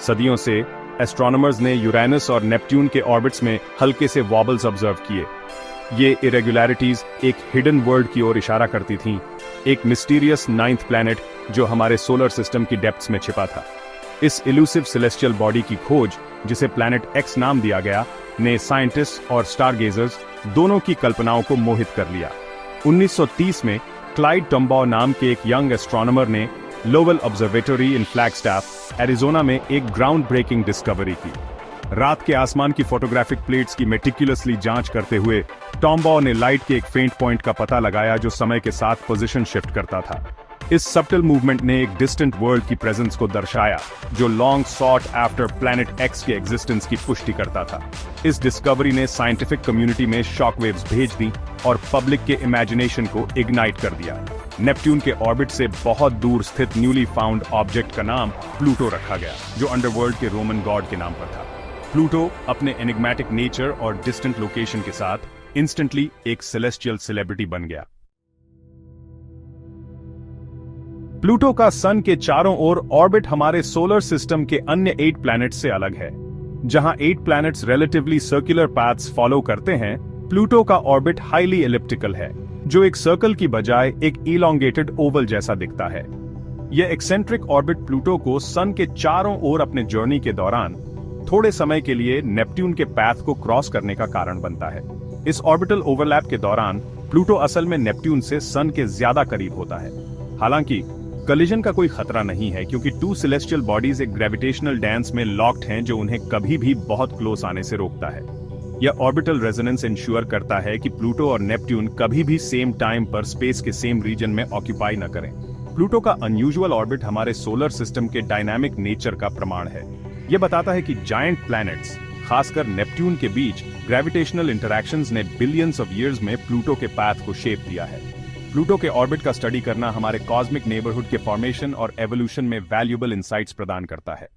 सदियों से एस्ट्रोनॉमर्स ने यूरेनस और नेपट्यून के ऑर्बिट्स में हल्के से वॉबल्स ऑब्जर्व किए। ये इरेगुलरिटीज एक हिडन वर्ल्ड की ओर इशारा करती थीं, एक मिस्टीरियस नाइन्थ प्लैनेट जो हमारे सोलर सिस्टम की डेप्थ्स में छिपा था। इस इल्यूसिव सेलेस्टियल बॉडी की खोज, जिसे प्लैनेट एक्स नाम दिया गया, ने साइंटिस्ट और स्टारगेजर्स दोनों की कल्पनाओं को मोहित कर लिया। 1930 में क्लाइड टम्बाउ नाम के एक यंग एस्ट्रोनॉमर ने लोवेल ऑब्जर्वेटरी इन फ्लैगस्टाफ, एरिजोना में एक ग्राउंड ब्रेकिंग डिस्कवरी की। रात के आसमान की फोटोग्राफिक प्लेट्स की मेटिकुलसली जांच करते हुए टॉम्बाउ ने लाइट के एक फेंट पॉइंट का पता लगाया जो समय के साथ पोजीशन शिफ्ट करता था। इस सब्टल मूवमेंट ने एक डिस्टेंट वर्ल्ड की प्रेजेंस को दर्शाया जो long sought after planet x के एग्जिस्टेंस की पुष्टि करता था। इस डिस्कवरी ने साइंटिफिक कम्युनिटी में शॉकवेव्स भेज दी और पब्लिक के इमेजिनेशन को इग्नाइट कर दिया। नेपट्यून के ऑर्बिट से बहुत दूर स्थित न्यूली फाउंड ऑब्जेक्ट का नाम प्लूटो रखा गया, जो अंडरवर्ल्ड के रोमन गॉड के नाम पर था। प्लूटो अपने एनिग्मेटिक नेचर और डिस्टेंट लोकेशन के साथ इंस्टेंटली एक सेलेस्टियल सेलिब्रिटी बन गया। प्लूटो का सन के चारों ओर ऑर्बिट हमारे सोलर सिस्टम के अन्य 8 प्लैनेट्स से अलग है। जहां 8 planets relatively circular paths follow करते हैं, प्लूटो का ऑर्बिट हाईली एलिप्टिकल है, जो एक सर्कल की बजाय एक इलोंगेटेड ओवल जैसा दिखता है। यह एक्सेंट्रिक ऑर्बिट प्लूटो को सन के चारों ओर अपने जर्नी के दौरान थोड़े समय के लिए नेपट्यून के पाथ को क्रॉस करने का कारण बनता है। इस ऑर्बिटल ओवरलैप के दौरान प्लूटो असल में नेपट्यून से सन के ज्यादा करीब होता है। हालांकि कलिजन का कोई खतरा नहीं है, क्योंकि 2 सेलेस्टियल बॉडीज एक ग्रेविटेशनल डांस में लॉक्ड हैं जो उन्हें कभी भी बहुत क्लोज आने से रोकता है। यह ऑर्बिटल रेजोनेंस इंश्योर करता है कि प्लूटो और नेपट्यून कभी भी सेम टाइम पर स्पेस के सेम रीजन में ऑक्यूपाई न करें। प्लूटो का अनयूजुअल ऑर्बिट हमारे सोलर सिस्टम के डायनामिक नेचर का प्रमाण है। यह बताता है कि जायंट प्लैनेट्स, खासकर नेपट्यून के बीच ग्रेविटेशनल इंटरैक्शंस ने बिलियंस ऑफ ईयर्स में प्लूटो के पाथ को शेप दिया है। प्लूटो के ऑर्बिट का स्टडी करना हमारे कॉस्मिक नेबरहुड के फॉर्मेशन और एवोल्यूशन में वैल्यूएबल इंसाइट्स प्रदान करता है।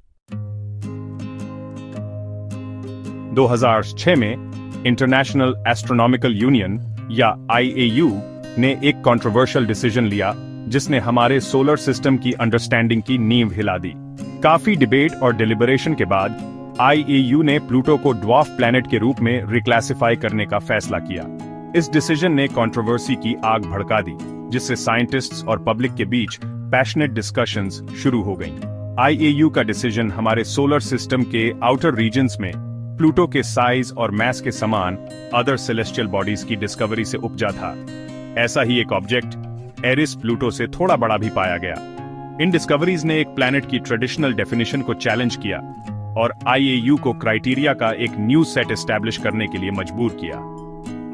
2006 में इंटरनेशनल एस्ट्रोनॉमिकल यूनियन या IAU ने एक कंट्रोवर्शियल डिसीजन लिया जिसने हमारे सोलर सिस्टम की अंडरस्टैंडिंग की नींव हिला दी। काफी डिबेट और डिलिबरेशन के बाद IAU ने प्लूटो को ड्वार्फ प्लैनेट के रूप में रिक्लासिफाई करने का फैसला किया। इस डिसीजन ने कंट्रोवर्सी की आग भड़का दी, जिससे साइंटिस्ट्स और पब्लिक के बीच पैशनेट डिस्कशंस शुरू हो गईं। IAU का डिसीजन हमारे सोलर सिस्टम के आउटर रीजन्स में प्लूटो के साइज और मैस के समान अदर सेलेस्टियल बॉडीज की डिस्कवरी से उपजा था। ऐसा ही एक ऑब्जेक्ट एरिस प्लूटो से थोड़ा बड़ा भी पाया गया। इन डिस्कवरीज ने एक प्लैनेट की ट्रेडिशनल डेफिनेशन को चैलेंज किया और IAU को क्राइटेरिया का एक न्यू सेट एस्टैब्लिश करने के लिए मजबूर किया।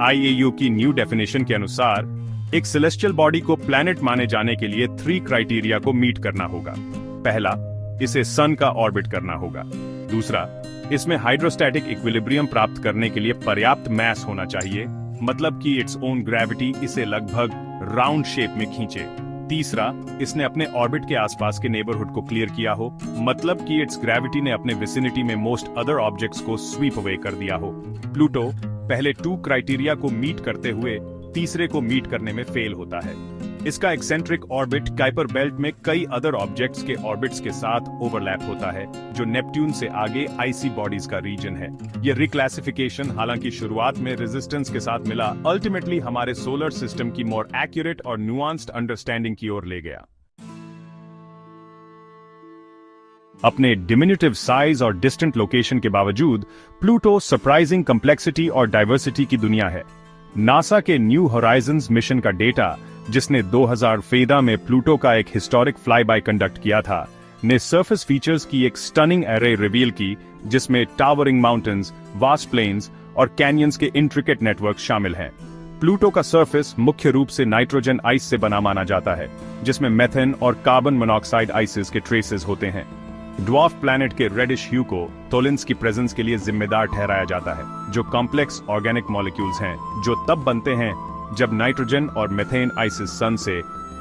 IAU की न्यू डेफिनेशन के अनुसार एक सेलेस्टियल बॉडी को प्लैनेट माने जाने के लिए 3 क्राइटेरिया को मीट करना होगा। पहला, इसे सन का ऑर्बिट करना होगा। दूसरा, इसमें हाइड्रोस्टैटिक इक्विलिब्रियम प्राप्त करने के लिए पर्याप्त मैस होना चाहिए, मतलब कि इट्स ओन ग्रेविटी इसे लगभग राउंड शेप में खींचे। तीसरा, इसने अपने ऑर्बिट के आसपास के नेबरहुड को क्लियर किया हो, मतलब कि इट्स ग्रेविटी ने अपने विसिनिटी में मोस्ट अदर ऑब्जेक्ट्स को स्वीप अवे कर दिया हो। प्लूटो पहले 2 क्राइटेरिया को मीट करते हुए तीसरे को मीट करने में फेल होता है। इसका एक्सेंट्रिक ऑर्बिट काइपर बेल्ट में कई अदर ऑब्जेक्ट्स के ऑर्बिट्स के साथ ओवरलैप होता है, जो नेपट्यून से आगे आईसी बॉडीज का रीजन है। यह रिक्लासिफिकेशन हालांकि शुरुआत में रेजिस्टेंस के साथ मिला, अल्टीमेटली हमारे सोलर सिस्टम की मोर एक्यूरेट और न्यूआंस्ड अंडरस्टैंडिंग की ओर ले गया। अपने डिमिन्यूटिव साइज और डिस्टेंट लोकेशन के बावजूद प्लूटो सरप्राइजिंग कॉम्प्लेक्सिटी और डाइवर्सिटी की दुनिया है। नासा के न्यू होराइजन्स मिशन का डेटा, जिसने 2014 में प्लूटो का एक हिस्टोरिक फ्लाई बाय कंडक्ट किया था, ने सरफेस फीचर्स की एक स्टनिंग एरे रिवील की, जिसमें टावरिंग माउंटेन्स, वास्ट प्लेन्स और कैनियंस के इंट्रिकेट नेटवर्क शामिल हैं। प्लूटो का सरफेस मुख्य रूप से नाइट्रोजन आइस से बना माना जाता है, जिसमें मेथेन और कार्बन मोनोऑक्साइड आइसेस के ट्रेसेस होते हैं। ड्वार्फ प्लैनेट के रेडिश ह्यू को टोलिन्स की प्रेजेंस के लिए जिम्मेदार ठहराया जाता है, जो कॉम्प्लेक्स ऑर्गेनिक मॉलिक्यूल्स हैं जो तब बनते हैं जब नाइट्रोजन और मेथेन आइसेस सन से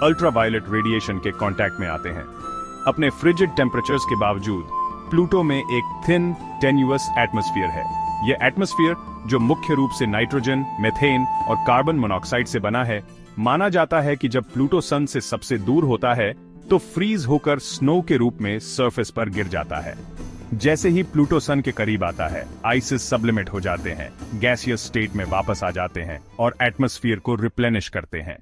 अल्ट्रावायलेट रेडिएशन के कांटेक्ट में आते हैं। अपने फ्रिजिड टेम्परेचर्स के बावजूद प्लूटो में एक थिन टेन्युअस एटमॉस्फेयर है। यह एटमॉस्फेयर, जो मुख्य रूप से नाइट्रोजन, मेथेन और कार्बन मोनोऑक्साइड से बना है, माना जाता है कि जब प्लूटो सन से सबसे दूर होता है तो फ्रीज होकर स्नो के रूप में सरफेस पर गिर जाता है। जैसे ही प्लूटो सन के करीब आता है, आइसिस सब्लिमेट हो जाते हैं, गैसियस स्टेट में वापस आ जाते हैं और एटमॉस्फेयर को रिप्लेनिश करते हैं।